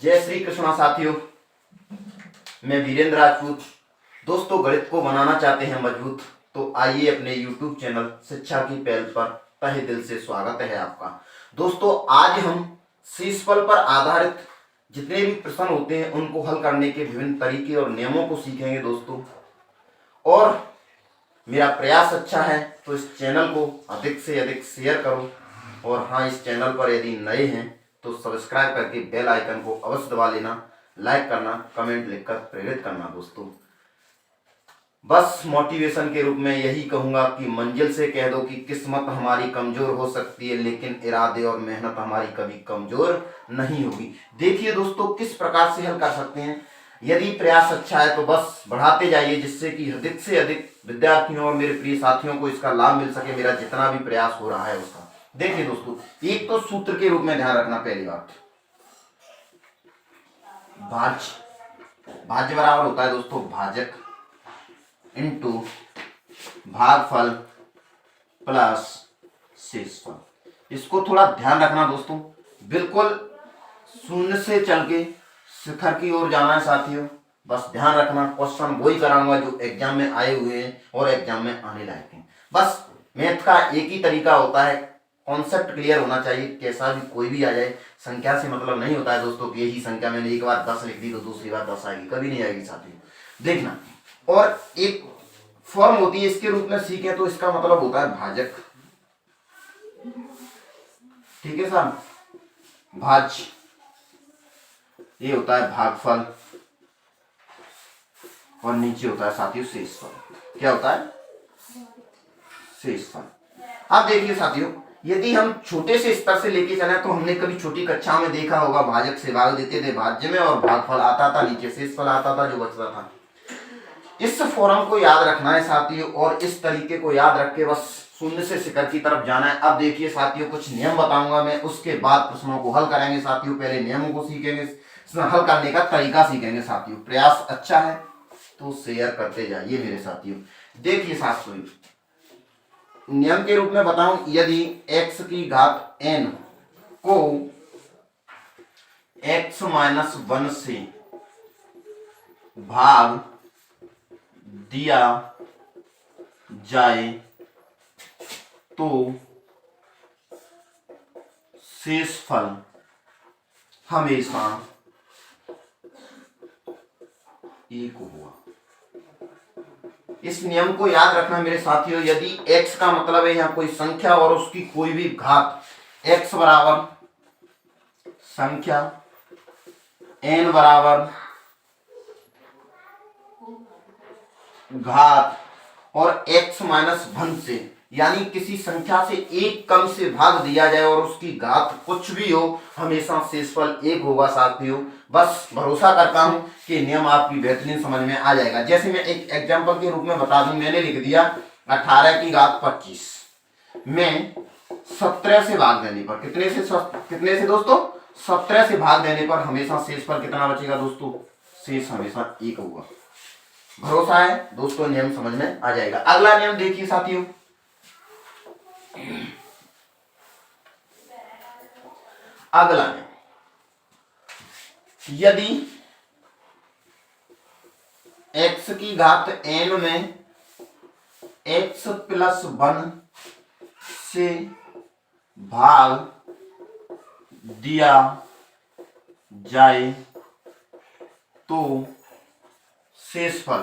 जय श्री कृष्णा साथियों, मैं वीरेंद्र राजपूत। दोस्तों, गणित को बनाना चाहते हैं मजबूत, तो आइए अपने YouTube चैनल शिक्षा की पहल पर तहे दिल से स्वागत है आपका। दोस्तों, आज हम शीर्षफल पर आधारित जितने भी प्रश्न होते हैं उनको हल करने के विभिन्न तरीके और नियमों को सीखेंगे दोस्तों। और मेरा प्रयास अच्छा है तो इस चैनल को अधिक से अधिक शेयर करो, और हाँ, इस चैनल पर यदि नए हैं तो सब्सक्राइब करके बेल आइकन को अवश्य दबा लेना, लाइक करना, कमेंट लिखकर प्रेरित करना। दोस्तों, बस मोटिवेशन के रूप में यही कहूँगा कि मंजिल से कह दो कि किस्मत हमारी कमज़ोर हो सकती है, लेकिन इरादे और मेहनत हमारी कभी कमज़ोर नहीं होगी। देखिए दोस्तों, किस प्रकार से हल कर सकते हैं। यदि प्रयास अच्छा है तो बस बढ़ाते जाइए, जिससे कि अधिक से अधिक विद्यार्थियों और मेरे प्रिय साथियों को इसका लाभ मिल सके, मेरा जितना भी प्रयास हो रहा है उसका। देखिए दोस्तों, एक तो सूत्र के रूप में ध्यान रखना, पहली बात भाज्य बराबर होता है दोस्तों भाजक इनटू भागफल प्लस शेषफल। इसको थोड़ा ध्यान रखना दोस्तों, बिल्कुल शून्य से चल के शिखर की ओर जाना है साथियों। बस ध्यान रखना, क्वेश्चन वही कराऊंगा जो एग्जाम में आए हुए हैं और एग्जाम में आने लायक हैं। बस मैथ का एक ही तरीका होता है, कॉन्सेप्ट क्लियर होना चाहिए, कैसा भी कोई भी आ जाए। संख्या से मतलब नहीं होता है दोस्तों कि यही संख्या मैंने एक बार 10 लिख दी तो दूसरी बार 10 आएगी, कभी नहीं आएगी साथियों, देखना। और एक फॉर्म होती है, इसके रूप में सीखें तो इसका मतलब होता है भाजक, ठीक है साहब, भाज्य, ये होता है भागफल, और नीचे होता है साथियों शेषफल। क्या होता है? शेषफल। अब देखिए साथियों, यदि हम छोटे से स्तर से लेके चले तो हमने कभी छोटी कक्षा में देखा होगा, भाजक से भाग देते थे भाज्य में और भागफल आता था, नीचे शेषफल आता था जो बचता था। इस फॉर्म को याद रखना है साथियों, और इस तरीके को याद रख के बस शून्य से शिखर की तरफ जाना है। अब देखिए साथियों, कुछ नियम बताऊंगा मैं, उसके बाद प्रश्नों को हल करेंगे साथियों। पहले नियमों को सीखेंगे, हल करने का तरीका सीखेंगे साथियों। प्रयास अच्छा है तो शेयर करते जाइए मेरे साथियों। देखिए साथियों, नियम के रूप में बताऊं, यदि x की घात n को x माइनस 1 से भाग दिया जाए तो शेषफल हमेशा एक होगा। इस नियम को याद रखना मेरे साथियों। यदि x का मतलब है यहाँ कोई संख्या और उसकी कोई भी घात, x बराबर संख्या, n बराबर घात, और x माइनस 1 से यानी किसी संख्या से एक कम से भाग दिया जाए और उसकी घात कुछ भी हो, हमेशा शेषफल 1 होगा साथियों। बस भरोसा करता हूं कि नियम आपकी बेहतरीन समझ में आ जाएगा। जैसे मैं एक एग्जांपल के रूप में बता दूं, मैंने लिख दिया 18 की घात 25 में 17 से भाग देने पर, कितने से दोस्तों? 17 से भाग देने पर हमेशा शेषफल कितना बचेगा दोस्तों? शेष हमेशा 1 होगा। भरोसा है दोस्तों, नियम समझ में आ जाएगा। अगला नियम देखिए साथियों, अगला नियम, यदि x की घात n में x प्लस 1 से भाग दिया जाए तो शेषफल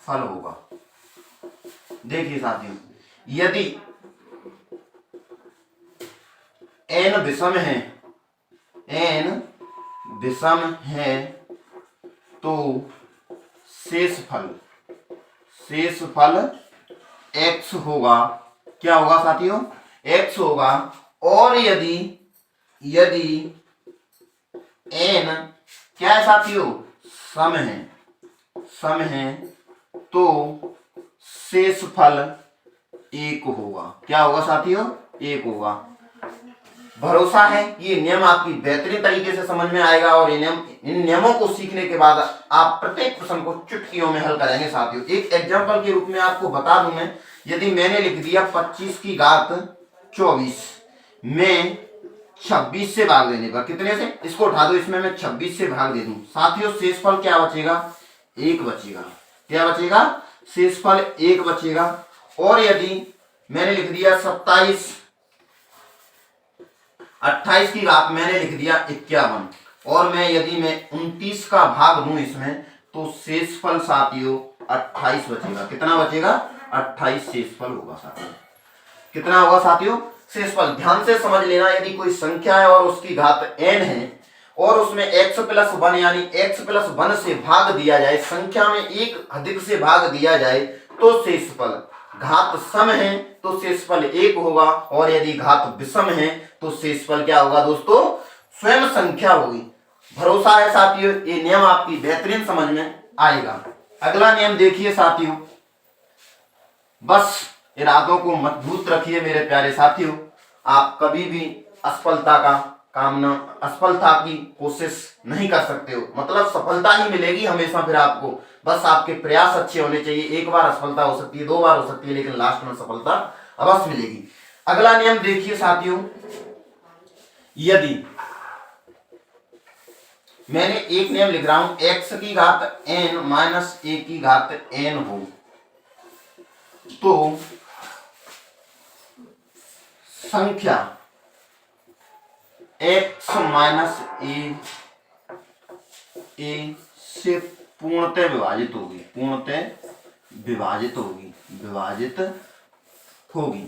होगा। देखिए साथियों, यदि n विषम है तो शेषफल x होगा। क्या होगा साथियों? x होगा। और यदि n क्या है साथियों? सम है तो शेषफल 1 होगा। क्या होगा साथियों? 1 होगा। भरोसा है ये नियम आपकी बेहतरीन तरीके से समझ में आएगा, और इन नियमों को सीखने के बाद आप प्रत्येक प्रश्न को चुटकियों में हल करेंगे साथियों। एक एग्जांपल के रूप में आपको बता दूं मैं, यदि मैंने लिख दिया 25 की घात 24 में 26 से भाग देने पर, कितने से, इसको उठा दो, इसमें मैं 26 से भाग दे दूं साथियों, शेषफल क्या बचेगा, 1 बचेगा। क्या बचेगा, शेषफल 1 बचेगा। और यदि मैंने लिख दिया 27, 28 की घात मैंने लिख दिया 51, और यदि मैं 29 का भाग दूं इसमें, तो शेषफल साथियों 28 बचेगा। कितना बचेगा, 28 शेषफल होगा साथियों। कितना होगा साथियों, शेषफल। ध्यान से समझ लेना, यदि कोई संख्या है और उसकी घात n है और उसमें x+1 यानी x+1 से भाग दिया जाए, संख्या में एक अधिक से भाग दिया जाए, तो शेषफल, घात सम है तो शेषफल 1 होगा, और यदि घात विषम है तो शेषफल क्या होगा दोस्तों, स्वयं संख्या होगी। भरोसा है साथियों, ये नियम आपकी बेहतरीन समझ में आएगा। अगला नियम देखिए साथियों, बस इरादों को मजबूत रखिए मेरे प्यारे साथियों, आप कभी भी असफलता की कोशिश नहीं कर सकते हो, मतलब सफलता ही मिलेगी हमेशा फिर आपको, बस आपके प्रयास अच्छे होने चाहिए। एक बार असफलता हो सकती है, 2 बार हो सकती है, लेकिन लास्ट में सफलता अवश्य मिलेगी। अगला नियम देखिए साथियों, यदि मैंने एक नियम लिख रहा हूं, x की घात n माइनस a की घात n हो, तो संख्या x माइनस a से पूर्णतः विभाजित होगी, विभाजित होगी।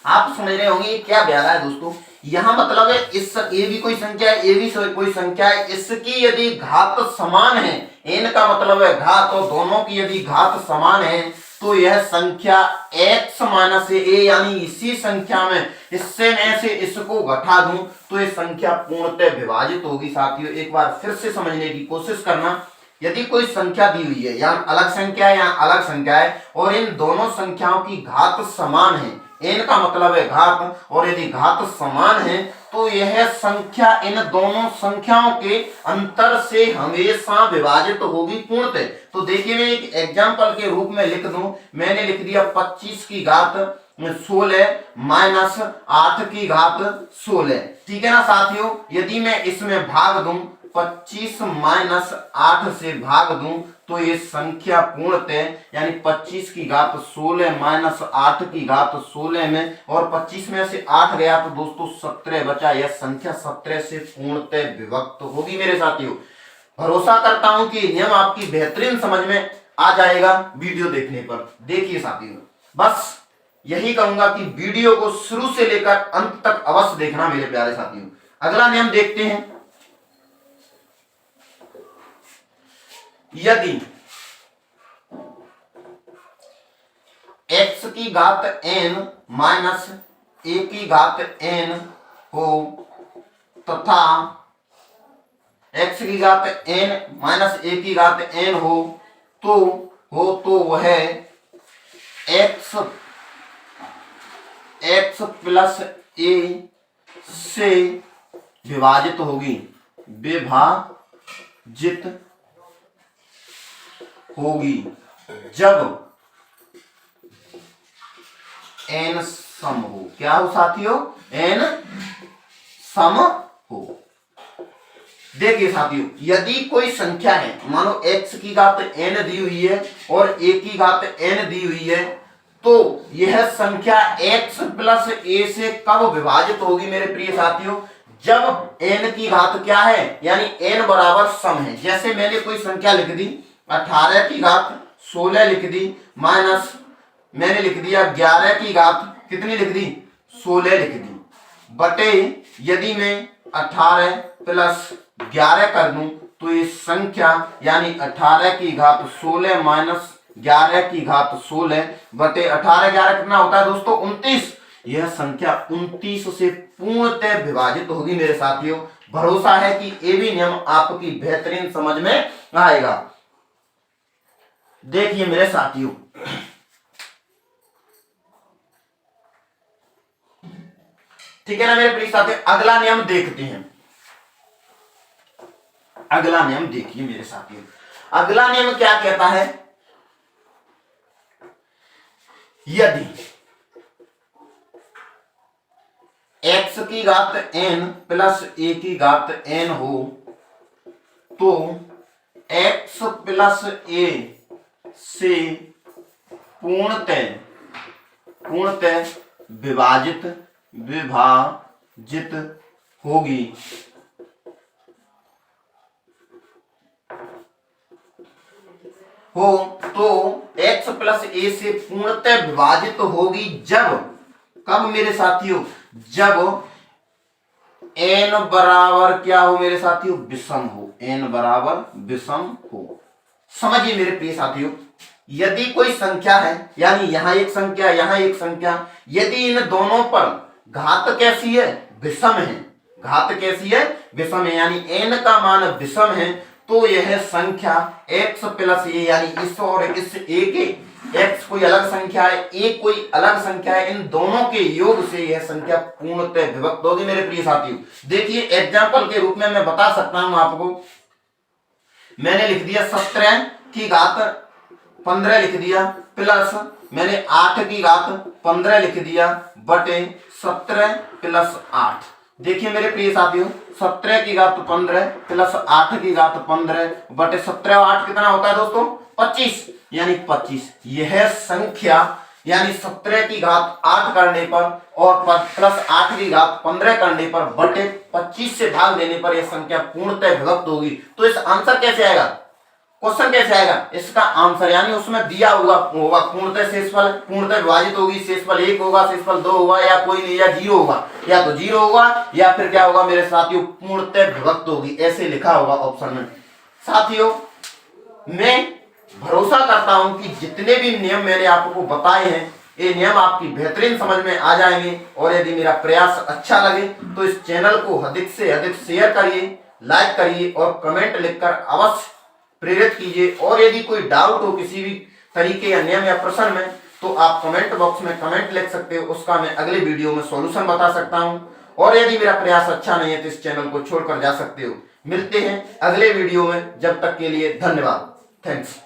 आप समझ रहे होंगे क्या ब्याह है दोस्तों, यहां मतलब है इस ये भी कोई संख्या है, ये भी कोई संख्या है, इसकी यदि घात समान है, n का मतलब है घात, और दोनों की यदि घात समान है, तो यह संख्या x माइनस a, यानी इसी संख्या में इससे मैं से इसको घटा दूं तो ये संख्या पूर्णतः विभाजित होगी। साथियों एक बार फिर से समझने की कोशिश करना, यदि कोई संख्या दी हुई है, या अलग संख्या है या अलग संख्या है, और इन दोनों संख्याओं की घात समान है, n का मतलब है घात, और यदि घात समान है तो यह संख्या इन दोनों संख्याओं के अंतर से हमेशा विभाजित होगी पूर्णतः। तो देखिए मैं एक एग्जांपल के रूप में लिख दूं, मैंने लिख दिया 25 की घात 16 माइनस 8 की घात 16, ठीक है ना साथियों। यदि मैं इसमें भाग दूं, 25 माइनस 8 से भाग दूं, तो ये संख्या पूर्णतः यानी 25 की घात 16 माइनस 8 की घात 16 में, और 25 में से 8 गया तो दोस्तों 17 बचा, यह संख्या 17 से पूर्णतः विभक्त होगी मेरे साथियों। भरोसा करता हूं कि नियम आपकी बेहतरीन समझ में आ जाएगा वीडियो देखने पर। देखिए साथियों, बस यही कहूंगा कि वीडियो को शुरू से लेकर अंत तक अवश्य देखना मेरे प्यारे साथियों। अगला नियम देखते हैं, यदि x की घात n माइनस a की घात n हो तथा x की घात n माइनस a की घात n हो तो वह x प्लस a से विभाजित होगी, जब n सम हो। क्या हो साथियों, n सम हो। देखिए साथियों, यदि कोई संख्या है, मानो x की घात n दी हुई है और a की घात n दी हुई है, तो यह संख्या x प्लस a से कब विभाजित होगी मेरे प्रिय साथियों, जब n की घात क्या है, यानी n बराबर सम है। जैसे मैंने कोई संख्या लिख दी 18 की घात 16 लिख दी, माइनस मैंने लिख दिया 11 की घात कितनी लिख दी, 16 लिख दी, बटे यदि मैं 18 प्लस 11 कर दूं, तो ये संख्या यानी 18 की घात 16 माइनस 11 की घात 16 बटे 18 11 कितना होता है दोस्तों, 29। यह संख्या 29 से पूर्णतः विभाजित होगी मेरे साथियों। भरोसा है कि ये भी नियम आपकी बेहतरीन समझ में आएगा। देखिए मेरे साथियों, ठीक है ना मेरे प्रिय साथियों, अगला नियम देखते हैं। अगला नियम देखिए मेरे साथियों, अगला नियम क्या कहता है, यदि की घात n प्लस a की घात n हो तो x प्लस a से पूर्णतः विभाजित होगी। तो x प्लस a से पूर्णतः विभाजित होगी कब मेरे साथियों, जब n बराबर क्या हो मेरे साथियों, विषम हो, n बराबर विषम हो। समझिए मेरे प्रिय साथियों, यदि कोई संख्या है, यानी यहां एक संख्या यहां एक संख्या, यदि इन दोनों पर घात कैसी है, विषम है, घात कैसी है, विषम है, यानी n का मान विषम है, तो यह संख्या x प्लस a, यानी इस और इस a के, x कोई अलग संख्या है, a कोई अलग संख्या है, इन दोनों के योग से यह संख्या पूर्णतः विभक्त होगी मेरे प्रिय साथियों। देखिए एग्जाम्पल के रूप में मैं बता सकता हूं आपको, मैंने लिख दिया 17 की घात 15 लिख दिया, प्लस मैंने 8 की घात 15 लिख दिया बटे 17 प्लस 8। देखिए मेरे प्रिय साथियों, 17 की घात 15 प्लस 8 की घात 15 बटे 17 और 8 कितना होता है दोस्तों, 25, यानी 25। यह संख्या यानी 17 की घात 8 करने पर और प्लस 8 की घात 15 करने पर बटे 25 से भाग देने पर यह संख्या पूर्णतः विभक्त होगी। तो इस आंसर कैसे आएगा, क्वेश्चन कैसे आएगा, इसका आंसर यानी उसमें दिया होगा पूर्णतः शेषफल, पूर्णतः विभाजित होगी, शेषफल 1 होगा, शेषफल 2 होगा, या कोई नहीं, या 0 होगा, या तो 0 होगा या फिर क्या होगा मेरे साथियों, पूर्णतः विभक्त होगी, ऐसे लिखा होगा ऑप्शन में। साथियों मैं भरोसा करता हूं कि जितने भी नियम मैंने आपको बताए हैं ये नियम आपकी बेहतरीन समझ में आ जाएंगे, और यदि मेरा प्रयास अच्छा लगे तो इस चैनल को अधिक से अधिक शेयर करिए, लाइक करिए और कमेंट लिखकर अवश्य प्रेरित कीजिए। और यदि कोई डाउट हो किसी भी तरीके या नियम या प्रश्न में तो आप कमेंट बॉक्स में कमेंट लिख सकते हो, उसका मैं अगले वीडियो में सॉल्यूशन बता सकता हूं। और यदि मेरा प्रयास अच्छा नहीं है तो इस चैनल को छोड़कर जा सकते हो। मिलते हैं अगले वीडियो में, जब तक के लिए धन्यवाद, थैंक्स।